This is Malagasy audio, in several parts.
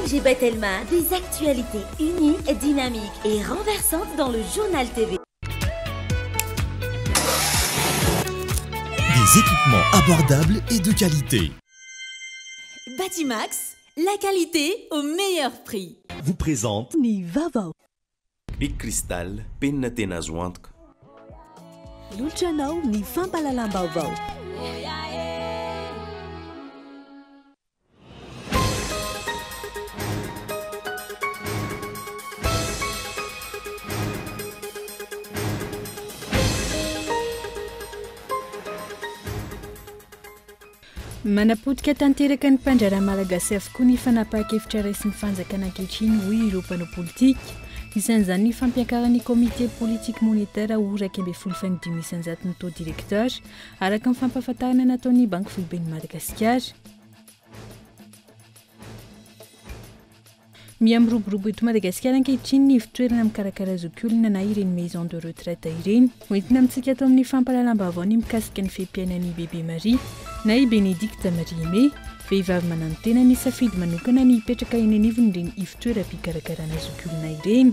Najib Telma, des actualités uniques, dynamiques et renversantes dans le journal TV. Des équipements abordables et de qualité. Batimax, la qualité au meilleur prix. Vous présente Ni Vava. Big Cristal, penina tena azo antoka. Luchanao ni fampalalam-baovao. Manapodika tanteraka ny mpandrara malagasy avokoa ny fanapahan-kevitra raisin'ny fanjakana ankehitriny hoy ireo mpanao politika. Isan'izany ny fampiakaran'ny komite politique monétaire ho 2025 ny taux directeur araka ny fampahafantarana nataon'ny Banque Foiben'ny Madagasikara. Miamroborobo eto Madagasikara ankehitriny ny fitoerana mikarakara zokiolona na ireny maison de retraite ireny. Hoentina amintsika ato amin'ny fampalalam-baovao ny mikasika ny fehim-piainan'ny bebe Marie na i Bénédicte Marie-Aimée, vehivavy mananotena ny safidy manokana ny hipetraka eny anivony ireny ifitoeram-pikarakarana zokiolona ireny.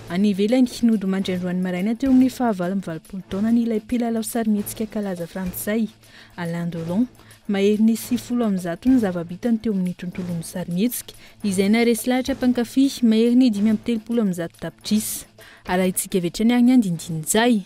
Any ivelany nody mandry-androany maraina teo amin'ny 9 taona ny ilay mpilalao sarimihetsika kalaza frantsay Alain Delon, mahery ny 70 ny zava-bitany teo amin'ny tontolon'ny sarimihetsika izay naresy lahatra mpankafy mahery ny 530 tapitrisa. Arahitsika avetra ny agny andindinizay.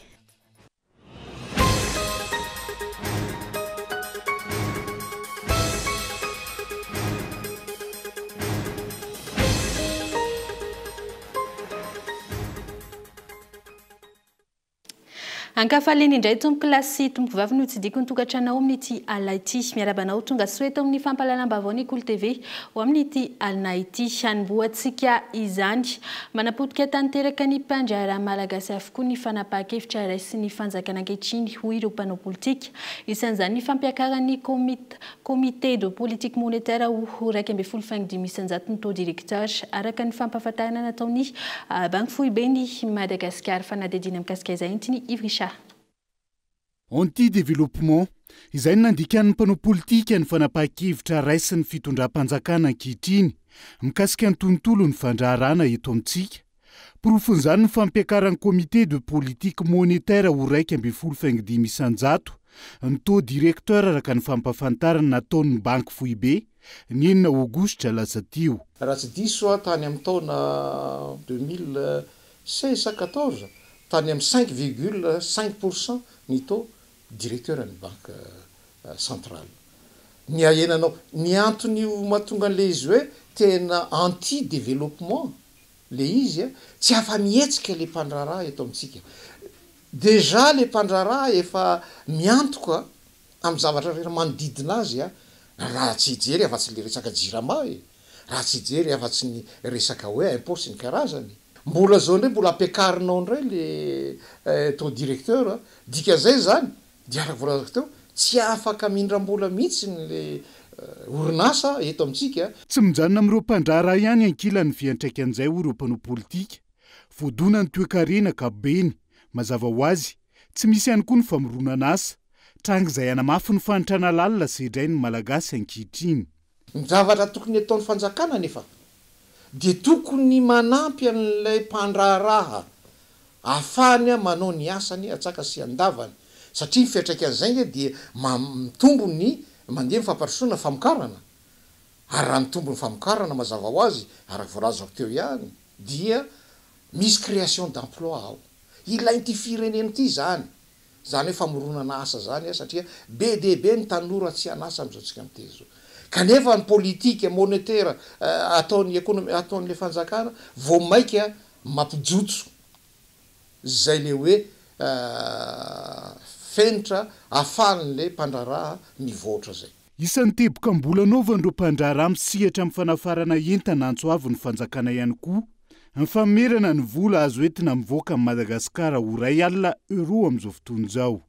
Ankafaleny indray tompo klasy tompo vavy no tsidiko ny tokantranao amin'ity alina ity miarabanao tonga soeto amin'ny fampalalam-baovao ny Kolo TV ho amin'ity alina ity hanomboantsika izany manapotika tanteraka ny mpandrara malagasy avokoa ny fanapahan-kevitra raisy ny fanjakana ankehitriny hoy ireo mpanao politika. Isan'izany ny fampiakaran'ny comité de politique monétaire ho 2025 ny taux directeur araka ny fampahafantarana nataon'ny Banque Foiben'ny Madagasikara fanadidina mikasika izay intiny Ivrisha. Anti-développement, izay nandikan'ny mpanao politika ny fanapahan-kevitra raisin'ny fitondram-panjakana ankehitriny mikasika ny tontolo ny fandraharana eto amintsika. Porofon'izany ny fampiakaran'ny comité de politique monétaire ho 2025 ny taux directeur araka ny fampahafantarana nataon'ny Banque Foibe ny 9 aogositra lasa teo. Raha tsy diso tany amin'ny taona 2016-14 tany amin'ny 5,5% ny taux directeur ny banque centrale. Ny ahenanao ny antony mahatonga an'le izy hoe tena anti-développement le izy tsy afa mihetsika le mpandraharaha eto amintsika. Déjà le mpandraharaha efa miantoka amin'ny zavatra rehetra manodidina azy raha tsy hijery afa-tsy le resaka jirama raha tsy hijery afa-tsy ny resaka hoe impôt sy ny karazany. Mbola zao ndray mbola ampiakarinao ndray le taux directeur dika zay zany dia araka voalazako teo tsy afaka mindram-bola mihitsy le orinasa eto amintsika. Tsy mijanona amin'ireo mpandraharaha ihany ankilany fiantraika an'izay ho ireo mpanao politika. Voadona ny toe-karena ankapobeny mazava ho azy tsy misy ihany koa ny famoronana asa tranga izay hanamafy ny fanitrana lalina sedray ny malagasy ankehitriny. Ny zavatra tokony ataon'ny fanjakana nefa dia tokony manampy an'ilay mpandraharaha afany manao ny asany atsaka sy andavany satria fiantraikan'izay dia mitombo ny mandeha ny famparisoana famokarana ary raha mitombo ny famokarana mazava ho azy araka voalazako teo ihany dia misy création d'emploi ao. Ilain'ity firenena ity zany hoe famoronana asa zany satria be dia be ny tanora tsy anasa amin'izao tsika mitezo. Kanefa ny politique monétaire ataon'ny économie ataon'le fanjakana vao maika mampijotso zay le hoe fenitra ahafahan'le mpandraharaha mivoatra zay. Isan'ny teboka-mbola anaovan'ireo mpandraharaha misihatra amin'ny fanafarana entana antsoavo ny fanjakana ihany koa ny famerana ny vola azo entina mivoaka amin'ny Madagasikara ho €1 amin'izao fotoana izao.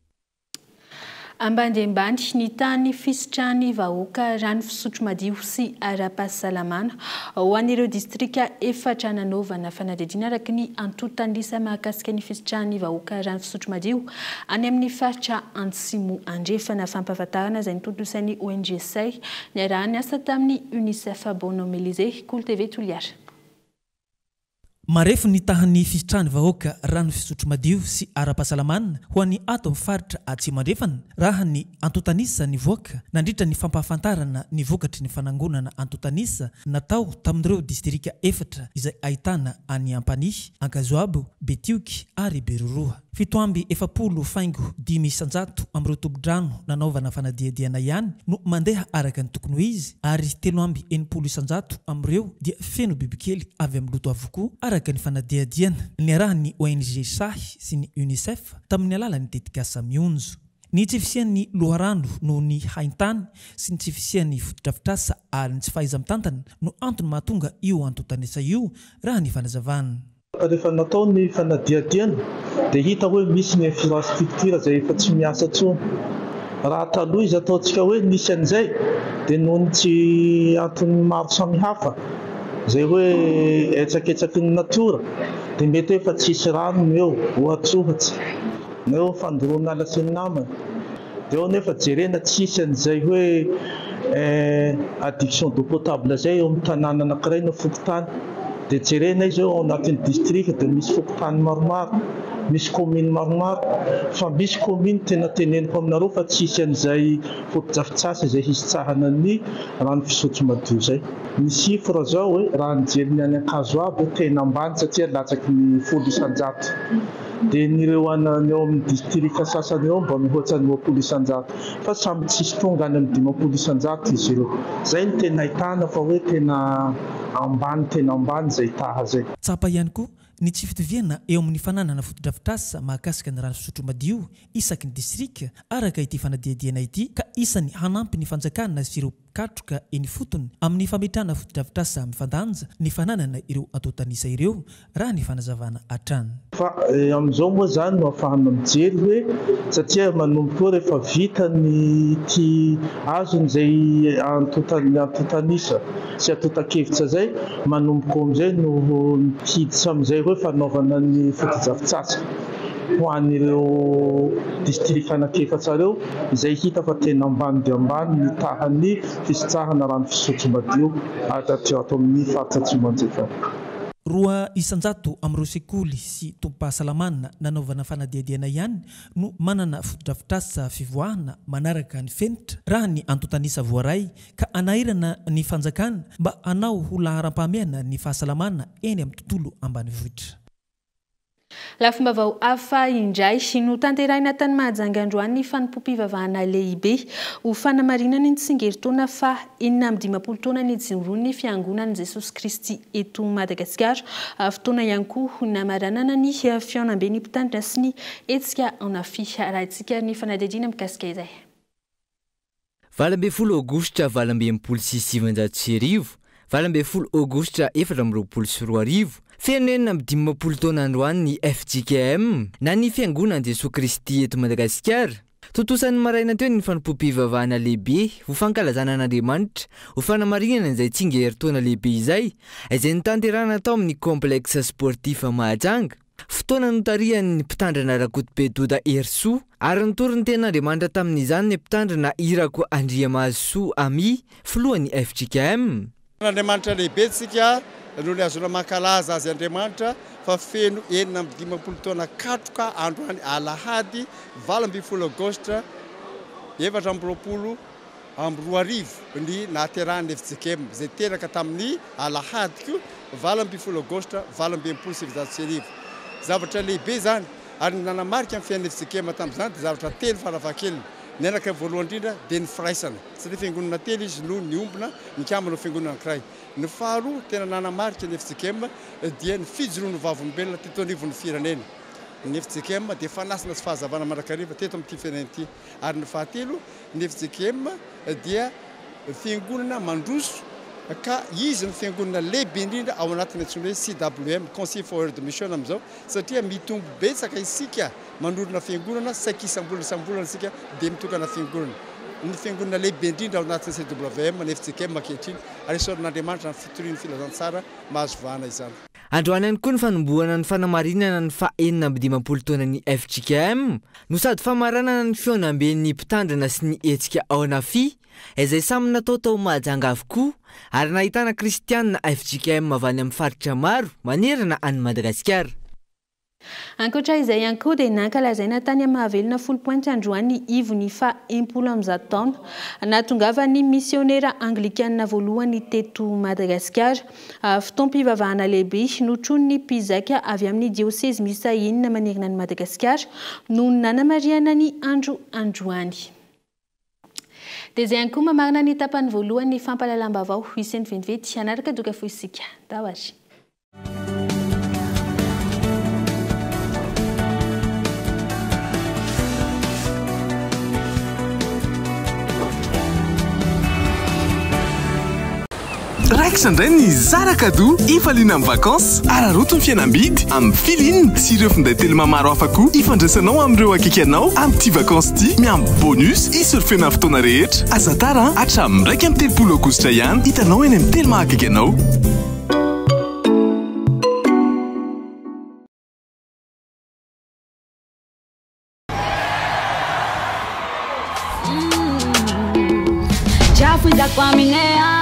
Ambandembany ny tany fisitrahany vahoaka rano fisotro madio sy ara-pahasalamana ho an'ireo distrika efatra nanaovana fanadihadiana araka ny antotan-drisa mahakasika ny fisitrahany vahoaka rano fisotro madio any amin'ny faritra Antsimo andrefana fampahafantarana izay nitondrosan'ny ONG SAI niarahany asa tamin'ny UNICEF Bonhomme Élysée Cool TV Toliara. Marefo ny tahan'ny fisitrahany vahoaka rano fisotro madio sy ara-pahasalamana ho an'ny ato amin'ny faritra Atsimo andrefana raha ny antotanisa ny voaka nandritra ny fampahafantarana ny vokatry ny fanangonana antotanisa natao tamin'ireo distrika efatra izay ahitana any Ampanihy, Ankazoabo, Betioky ary Beroroa. 7.5 isanjato amin'ireo tombodrano nanaovana fanadihadiana ihany no mandeha araka ny tokony ho izy ary 7.80 isanjato amin'ireo dia feno bibikely avy amin'ny loto avokoa araka ny fanadihadiana niarahan'ny ONG SAI sy ny UNICEF tamin'ny alalan'ny tetikasa mionjo. Ny tsy fisian'ny loharano no ny haintany sy ny tsy fisian'ny fotodrafitrasa ary ny tsy fahaiza-mitantana no antony mahatonga io antotanisa io raha ny fanazavana. Rehefa natao ny fanadihadiana dia hita hoe misy ny infrastructure izay efa tsy miasa intsony. Raha taloha izy ataontsika hoe nisy an'izay dia nohony tsy antony maro samihafa izay hoe etsaketsaky ny natiora dia mety efa tsisy rano eo ohatsohatsy na eo fandoroana ala sy ny namana dia eo nefa jerena tsisy an'izay hoe adduction d'eau potable zay eo amin'ny tanàna anankiray na fokotany dia jerena izy eo ao anatin'ny district dia misy fokotany maromaro, misy commune maromaro fa misy commune tena teneniko aminareo fa tsisy an'izay fotodrafitrasa izay hisitsahana ny rano fisotro madio zay. Ny chiffre zao hoe raha nijeriny any Ankazoabo tena ambany satria latsaky ny 10 isanjato. Dia nireo any eo amin'ny distrika sasany eo mba mihoatra ny 20 isanjato fa samy tsisy tonga any amin'ny 20 isanjato izy ireo. Zay ny tena ahitana fa hoe tena ambany zay taha zay. Tsapa ihany koa ny tsy fitoviana eo amin'ny fananana fotodrafitrasa mahakasika ny rano fisotro madio isaky ny distrika araka ity fanadihadiana ity ka isany hanampy ny fanjakana sy ireo katroka eny fotony amin'ny fametrahana fotodrafitrasa mifandanja ny fananana ireo antotanisa ireo raha ny fanazavana hatrany. Fa amin'izao moa zany no ahafahana mijery hoe satria manomboka rehefa vita ny ty azon'izay antotanisa sy antotan-kevitra zay manomboka amin'izay no hiditra amin'izay hoe fanaovana ny fotodrafitrasa ho an'ireo distrika anankiefatra ireo izay hita fa tena ambany dia ambany ny tahany fisitrahana rano fisotro madio ato amin'ny faritra Atsimo andrefana. 2 isanjato amin'ireo sekoly sy tompo-pahasalamana nanaovana fanadihadiana ihany no manana fotodrafitrasa fivoahana manaraka ny fenitra raha ny antotanisa voaray ka anahirana ny fanjakana mba hanao ho laharam-pahamehana ny fahasalamana eny amin'ny tontolo ambanivohitra. Lafim-baovao hafa indray no tanterahina tany Mahajanga androany ny fanompom-pivavahana lehibe ho fanamarinana ny tsingeritaona fa 45 taona ny joroan'ny fiangonan'i Jesosy Kristy eto Madagasikara. Fotoana ihany koa ho namaranana ny fiaonam-ben'ny mpitandrina sy ny hetsika anafia raha itsika ny fanadihadiana mikasika izay. 20 Aogositra 2026 20 Aogositra 2024 fianenina amin'ny 50 taona androany ny FJKM na ny fiangonan'i Jesosy Kristy eto Madagasikara. Totosan'ny maraina teo ny fanompom-pivavahana lehibe ho fankalazana an'Andriamanitra ho fanamarinana izay tsingeritaona lehibe izay nitanterahana tao amin'ny complexe sportif Mahajanga. Fotoana notarihan'ny mpitandrina Rakotobe Erso ary nitoriny ten'Andriamanitra tamin'izany ny mpitandrina Irako Andriamazo Ami filohan'ny FJKM. Andriamanitra lehibe tsika no azona mankalaza azy Andriamanitra fa feno 50 taona katroka androany alahady 20 Aogositra 2024 ny nahaterahan'ny FJKM izay teraka tamin'ny alahady ko 20 Aogositra 2026. Zavatra lehibe zany ary nanamarika amin'ny fiain'ny FJKM tamin'izany dia zavatra telo farafahakeliny. Ny anankiray voalohany indrindra dia ny firaisana satria fiangonana telo izy no niombona nikambana fiangonana anankiray. Ny faharoa tena nanamarika ny FJKM dia ny fijoroan'ny vavolombelona teto anivon'ny firenena. Ny FJKM dia fanasana sy fahazavana mandrakariva teto amin'ity firenena ity. Ary ny fahatelo ny FJKM dia fiangonana mandroso ka izy ny fiangonana lehibe indrindra ao anatin'ny antsoina hoe CWM Conseil for World Mission amin'izao satria mitombo betsaka isika manorona fiangonana saika isambolana isika dia mitokana fiangonana ny fiangonana lehibe indrindra ao anatin'ny CWM ny FJKM ankehitriny ary isorin'Andriamanitra ny fitorian'ny filazantsara mahazo vahana izany. Androany ihany koa ny fanombohana ny fanamarinana ny fa-15 taona ny FJKM no sady famaranana ny fionamben'ny mpitandrina sy ny hetsika ao anafi izay samy natao tao mahajanga avokoa ary nahitana kristianina FJKM avy any amin'ny faritra maro manerana any Madagasikara. Ankoatra izay ihany koa dia nankalazaina tany amin'ny Mahavelona 10 pointy androany ivony fa 10 taona nahatongavany misionera anglikanina voalohany teto Madagasikara. Fotoam-pivavahana lehibe notrony mpizaka avy amin'ny diocèse misa enina manerana ny Madagasikara no nanamariana ny andro androany. Dia izay ihany koa mamarina ny tapany voalohany fampalalam-baovao isan'ny ventivety anaraka doka fo isika. Tahoary. Raiksa indray ny Zara Cadeau ifaliana amin'ny vacances araroto ny fianambidy amin'ny filinina sy ireo finday telo mamaro hafa koa ifandraisanao amin'ireo akikanao amin'ny ty vacances ty miamby bonus isorofena fotoana rehetra asa tara hatramin'ny 1 amin'ny 30 aogositra ihany hitanao eny amin'ny telo mahakakanao. Jafuida kwa minea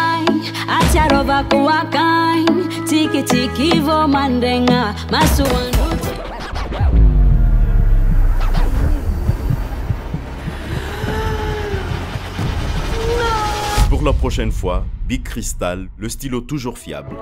Aciarova kuwakai tiki tiki vo mandenga masuanu. Pour la prochaine fois, Big Crystal, le stylo toujours fiable.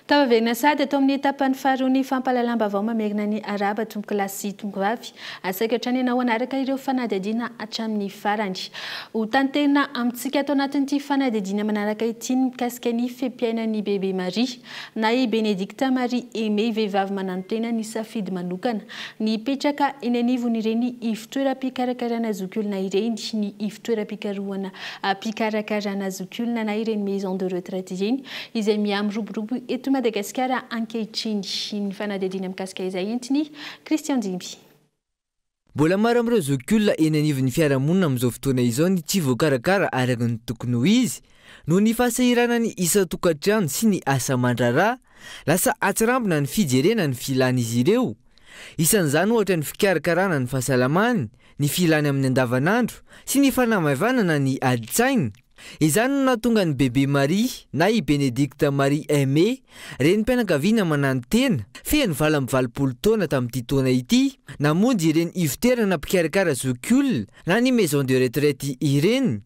Tavaverina sady atao amin'ny etapany faharoa fampalalam-baovao mamerina ny araba tomboka lahy sy tomboka vavy asaika hatrany ianao anaraka ireo fanadihadiana hatramin'ny farany. Ho tanterina amintsika atao anatin'ity fanadihadiana manaraka ity mikasika ny fempiainan'ny bebe Marie na i Benedicta Marie Aimé vehivavy mananotena ny safidy manokana ny petraka eny anivon'ireny ivon-toeram-pikarakarana zokiolona ireny ny ivon-toeram-pikarohana pikarakarana zokiolona na ireny maison de retraite ireny izay miamroborobo eto Madagasikara ankehitriny. Ny fanadihadiana mikasika izay entiny Christian Dimby. Mbola maro amin'ireo zokiolona eny anivon'ny fiarahamonina amin'izao fotoana izao ny tsy voakarakara araka ny tokony ho izy noho ny fahasahirana ny isa tokantrano sy ny asa mandrarà lasa atsirambina ny fijerena ny filana izy ireo. Isan'izany ohatra ny fikarakarana ny fahasalamany, ny filany amin'ny andavanandro sy ny fanamavanana ny adi-tsaina. Izany no nahatonga ny bebe Marie na i Benedicta Marie Aimé reny mpianakaviana mananotena feno 20 taona tamin'ity taona ity namonjy ireny ivon-toerana mpikarakara zokiolona na ny maison de retraite ireny.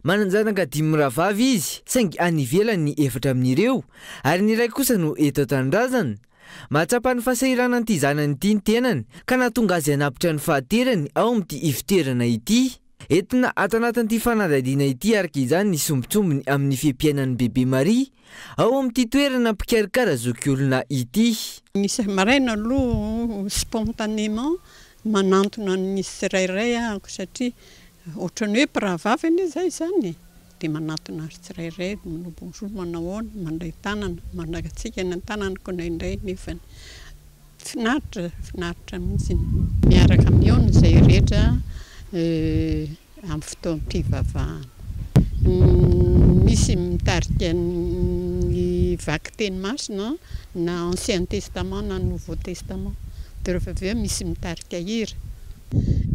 Mananjanaka 10 rahavavy izy saingy any ivelany ny 4 amin'ireo ary ny iray kosa no eto an-tanindrazana. Mahatsapa ny fahasahirana n'ity zanany ity ny tenany ka nahatonga azy hanapitra ny fahaterany ao amin'ity ivon-toerana ity. Entina ato anatin'ity fanadihadiana ity araka izany ny sombitsombiny amin'ny fiampiainan'ny bebe Marie ao amin'ity toerana mpikarakara zokiolona ity. Nisy maraina aloha spontanément manantona ny tsirairay ahako satria ohatrany hoe mpirahavavy anie zay zany dia manantona azy tsirairay manao bonjour manao ahoana mandray tanana mandagatsika ny tananako indraindray nefany finaritra mihitsy miaraka amin'io zay rehetra amin'ny fotoam-pivavahana. Misy mitarika ny vaky teny masina na Ancien Testament na Nouveau Testament dia rehefa avy eo misy mitarika hira.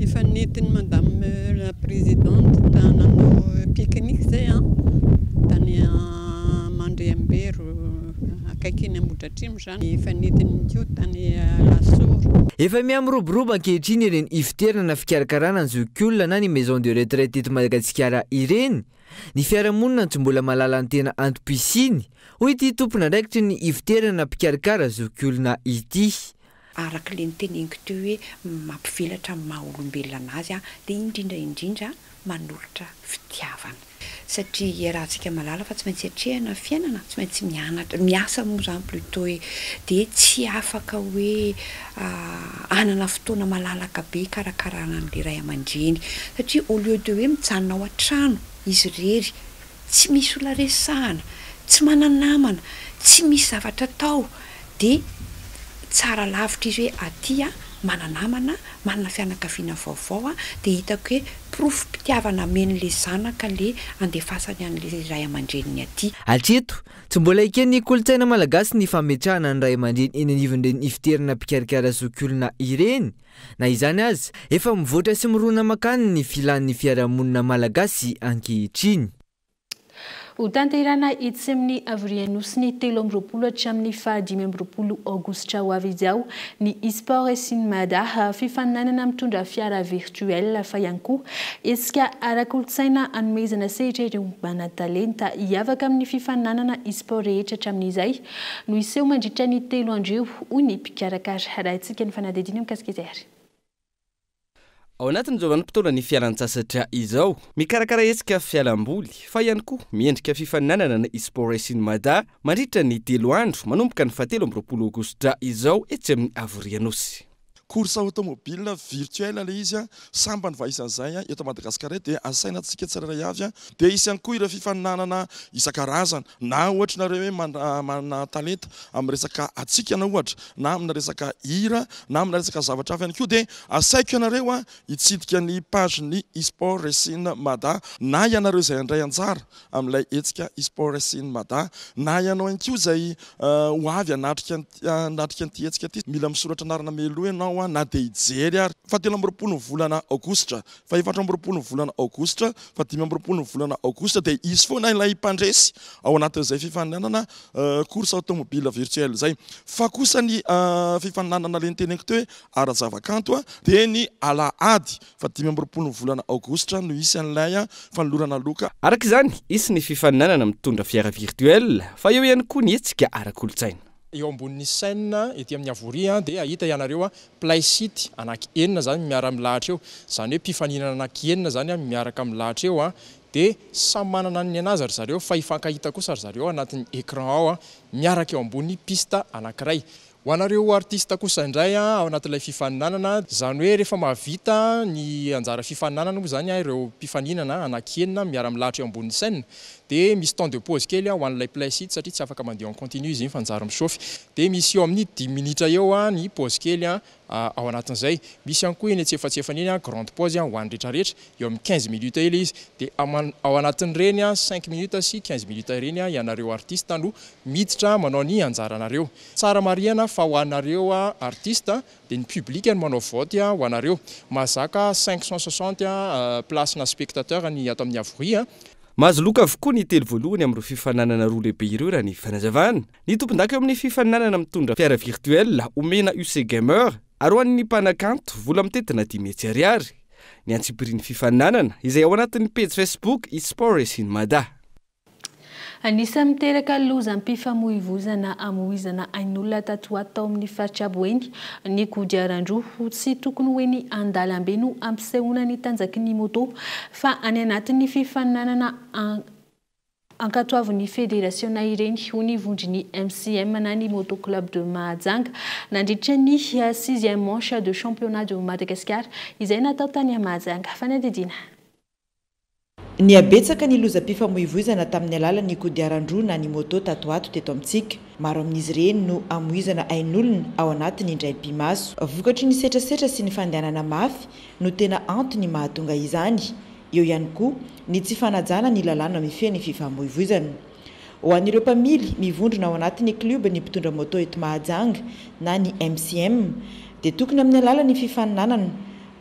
Efa nentin'i madame la présidente nanao pique-nique zay tany Mandriambero akaiky eny Ambohidratrimo zany efa nentin'ny kio tany Lasoro. Efa miamroboroba ankehitriny ireny ivon-toerana fikarakarana ny zokiolona na ny maison de retraite eto Madagasikara ireny. Ny fiarahamonina tsy mbola mahalala ny tena antom-pisiny hoy ity tompon'andraikitry ny ivon-toerana mpikarakara zokiolona ity. araka le niteneniko teo hoe mampivelatra amin'ny maha olombelona anazy dia indrindra manolotra fitiavana satria rahantsika malala fa tsy maintsy atrehana fiainana tsy maintsy miasa moa zany plutôt hoe dia tsy afaka hoe anana fotoana malalaka be karakarana an'le ray aman-dreny satria au lieu de hoe mijanona ao an-trano izy rery tsy misy olona resahana tsy mananamana tsy misy zavatra tao dia tsara lavitra izy hoe atya mananamana manana fianakaviana vaovao dia hitako hoe profim-pitiavana men'le zanaka le andefasany an'le ray aman-dreniny aty hatreto tsy mbola ekeny kolotsaina malagasy ny fametrahana ny ray aman-dreny eny anivon'ireny ifiterana mpikarakara zokiolona ireny na izany azy efa mivoatra sy mirona makany ny filan'ny fiarahamonina malagasy ankehitriny. Ho tanterana itsy amin'ny Avrianosy ny 13 hatramin'ny 15 aogositra ho avy izao ny e-sport Sinmada fifaninanana mitondra fiara virtuel fa ihany koa esika ara-kolotsaina anomezana sehatra ireo manan-talenta hiavaka amin'ny fifaninanana e-sport rehetra hatramin'izay no iseho mandritra ny 3 andro hoy ny mpikarakara raha itsika ny fanadidina mikasika izay. Ao anatin'ny zava-nimpotoana ny fialan-tsasatra izao mikarakara esika fialamboly fa ihany koa miendrika fifaninanana na e-sport Sinmada mandritra ny 3 andro manomboka ny 17 aogositra izao etsy amin'ny Avrianosy. Course automobile virtuelle le izy sambany vaisan'izay eto Madagasikara dia asainantsika tsirairay avy dia isy ihany koa ireo fifaninanana isan-karazana na ohatra nareo hoe manana talenta amin'ny resaka atsikana ohatra na amina resaka hira na amina resaka zavatra hafa ihany koa dia asaiko ianareo hitsidika ny page ny e-sport Sinmada na ianareo izay andray anjara amin'ilay etsika e-sport Sinmada na ianao ihany koa izay ho avy hanatrika an'ity etsika ity mila misoratra anarana melo ianao na dia hijery ary fa 13 volana aogositra fa 14 volana aogositra fa 15 volana aogositra dia izy foana ilay mpandresy ao anatin'izay fifaninanana course automobile virtuelle zay fa kosa ny fifaninanana le niteneniko teo hoe ara-zavakanto dia ny alahady fa 15 volana aogositra no isy an'ilay fanolorana loka araka izany isy ny fifaninanana mitondra fiara virtuelle fa eo ihany koa ny etsika ara-kolotsaina. Eo ambonin'ny scène ety amin'ny avoria dia ahita ianareo play site anaky enina zany miara milahatra eo zany hoe mpifaninana anaky enina zany miaraka milahatra eo dia samy manana ny anazy ry zareo fa ifankahita kosa ry zareo anatin'ny écran ao miaraka eo ambony pista anankiray. Ho anareo artista kosa indray ao anatin'ilay fifaninanana zany hoe rehefa mahavita ny anjara fifaninanana moa zany ireo mpifaninana anaky enina miara milahatra eo ambonin'ny scène dia misy temps de pause kely ho an'ilay play site satria tsy afaka mandeha en continu izy fa anjara misofy dia misy eo amin'ny 10 minitra eo ny pause kely ao anatin'izay misy ihany koa eny etsefatsefany iny grande pause ho an'ny rehetrarehetra eo amin'ny 15 minutes ely izy dia ao anatin'ireny 5 minutes sy 15 minutes ireny ianareo artiste no miditra manao ny anjaranareo tsara marihana fa ho anareo artiste dia ny public no manao vote ho anareo mazaka 560 place na spectateur ny ato amin'ny avoria. Mahazo loka avokoa ny telo voalohany amin'ireo fifaninanana roa lehibe ireo raha ny fanazavana. Ny tompon-daka eo amin'ny fifaninanana mitondra fiara virtuelle omena UC Gamer ary ho an'ny mpanakanto vola mitetina 10 ariary. Ny antsipirian'ny fifaninanana izay ao anatin'ny page Facebook e-sport Sinmada. Anisa miteraka lozam-pifamoivoizana amoizana ain'olona tato atao amin'ny faritra Boeny ny kodiaran-droa tsy tokony hoe ny andalambe no ampisehoana ny tanjaky ny moto fa any anatin'ny fifaninanana ankatoavin'ny fédérationna ireny ho ny vondriny MCM na ny Moto Club de Mahajanga nandritra ny 6e manche de championnat de Madagascar izay natao tany Mahajanga. Fanadidina. Ny abetsaka ny lozam-pifamoivoizana tamin'ny alalan'ny kodiaran-droa na ny moto tato ato teto amintsika maro amin'izy ireny no amoizana ain'olona ao anatin'ny indray-pimaso vokatry ny setrasetra sy ny fandehanana mafy no tena antony mahatonga izany eo ihany koa ny tsy fanajana ny lalàna mifehy ny fifamoivoizana ho an'ireo mpamily mivondrona ao anatin'ny club ny mpitondra moto eto Mahajanga na ny MCM dia tokony amin'ny alalan'ny fifaninanana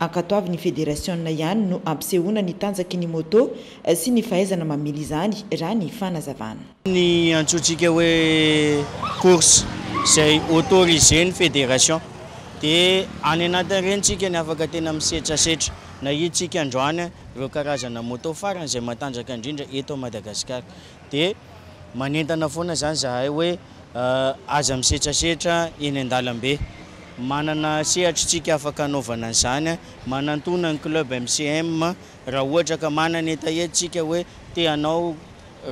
ankatoavin'ny fédérationna ihany no ampisehoana ny tanjaky ny moto sy ny fahaizana mamily izany raha ny fanazavana. Ny antsointsika hoe course izay autorisé ny fédération dia any anatin'ireny tsika ny afaka tena misetrasetra na itsika androany ireo karazana moto farany izay matanjaka indrindra eto Madagasikara dia manentana foana zany zahay hoe aza misetrasetra eny an-dalambe manana sehatritsika afaka anaovana an'izany manantona ny club MCM raha ohatra ka manana etaetsika hoe te hanao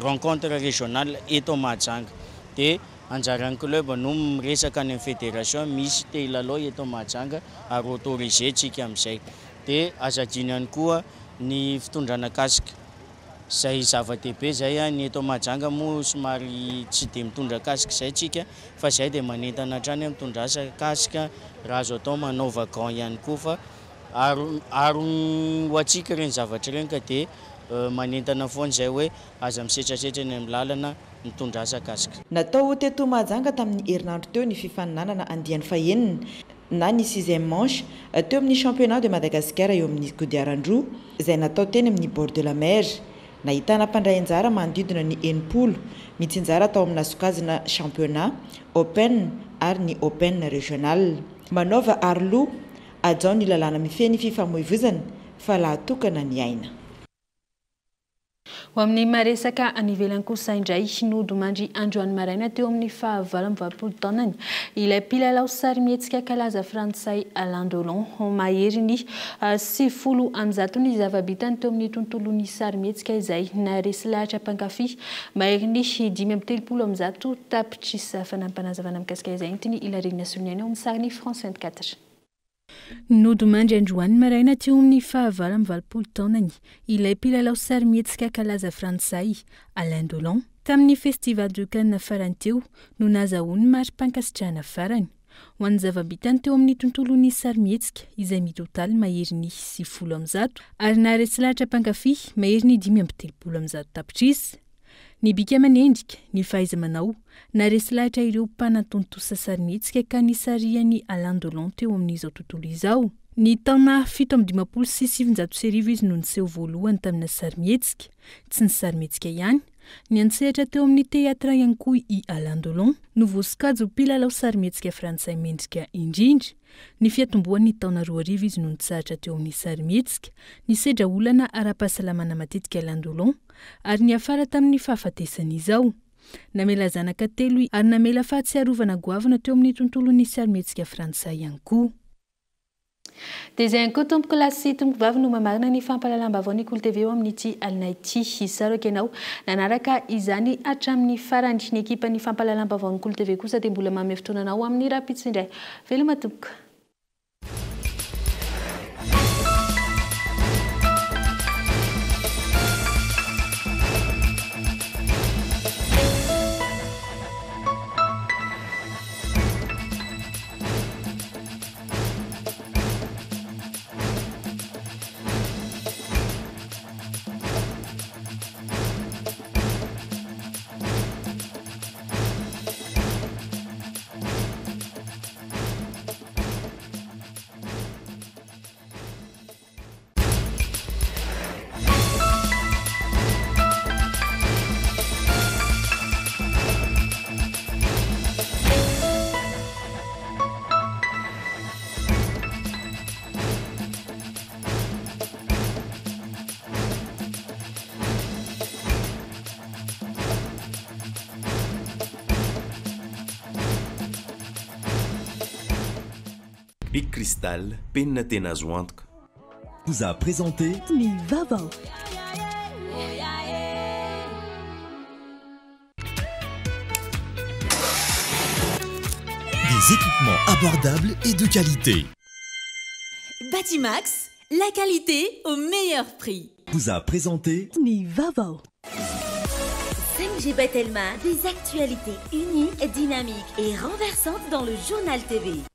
rencontre régionale eto Mahajanga dia anjaran'ny club no miresaka any amin'ny fédération misy te hilalao eto Mahajanga ary autorisé tsika amin'izay dia azadiny ihany koa ny fitondrana kasika zay zava-dehibe zay ny eto Mahajanga moa somary tsy dia mitondra kasika zay tsika fa zay dia manentana hatrany mitondra kasika raha azo atao manaova gant ihany koa fa aro ho atsika ireny zavatra ireny ka dia manentana foana zay hoe aza misetrasetra ny amin'ny lalana mitondra kasika. Natao teto Mahajanga tamin'ny herinandro teo ny fifaninanana andiany fahenina na ny 6e manche teo amin'ny championnat de Madagascar eo amin'ny kodiaran-droa izay natao teny amin'ny bord de la mer. Nahitana mpandray anjara manodidina ny 9 mitsinjara tao amina sokajina championnat open ary ny open régional. Manaova arlo ajao ny lalàna mifeny fifamoivoizana fa lahatokana ny aina. Ho amin'ny maresaka anivelany kosa indray nodimandry androany maraina teo amin'ny fahavalom-valopolo taonany ilay mpilalao sarimihetsika kalaza frantsay Alain Delon mahery ny 70 ny zava-bitany teo amin'ny tontolon'ny sarimihetsika izay naresy lahatra mpankafy mahery ny 530 tapitrisa fanampanazavana mikasika izay intiny ilarina soniana amin'ny sariny France 24. Nodimandry androany maraina teo amin'ny fahavalom-valopolo taonany ilay mpilalao sarimihetsika kalaza frantsay Alain Delon tamin'ny festival de Cannes farany teo no nazahoany mari-pankasitrahana farany ho an'ny zava-bitany teo amin'ny tontolon'ny sarimihetsika izay mitotaly mahery ny 70 ary naresy lahatra mpankafy mahery ny 530 tapitrisa. Ny bika amanendrika ny fahaiza-manao naresy lahatra ireo mpanantontosa sarimihetsika ka nisariany Alain Delon teo amin'izao tontolo izao. Ny taona 17 sy 700 izy no niseho voalohany tamina sarimihetsika, tsy ny sarimihetsika ihany. Ny antsehatra teo amin'ny teatra ihany koa i Alain Delon no voasokajy ho mpilalao sarimihetsika frantsay mendrika indrindra. Ny fiatombohan'ny taona 2000 izy no nitsahatra teo amin'ny sarimihetsika, nisedra olana ara-pahasalamana matetika Alain Delon ary ny afara tamin'ny fahafatesany izao. Namela zanaka telo ary namela fahatsiarovana goavana teo amin'ny tontolon'ny sarimihetsika frantsay ihany koa. Dia izay ihany koa tompoko lasy tompoko vavy no mamarina ny fampalalambavao ny Kolo TV eo amin'ity alina ity. Isaraka ianao nanaraka izany hatramin'ny farany. Ny ekipa ny fampalalambavao ny Kolo TV kosa dia mbola mamy fotoana anao amin'ny rapitso indray. Veloma tompoko. Bic Cristal, penina tena azo antoka. Vous a présenté Ny Vavao. Des équipements abordables et de qualité. Batimax, la qualité au meilleur prix. Vous a présenté Ny Vavao. 5G Batelma, des actualités unies, dynamiques et renversantes dans le journal TV.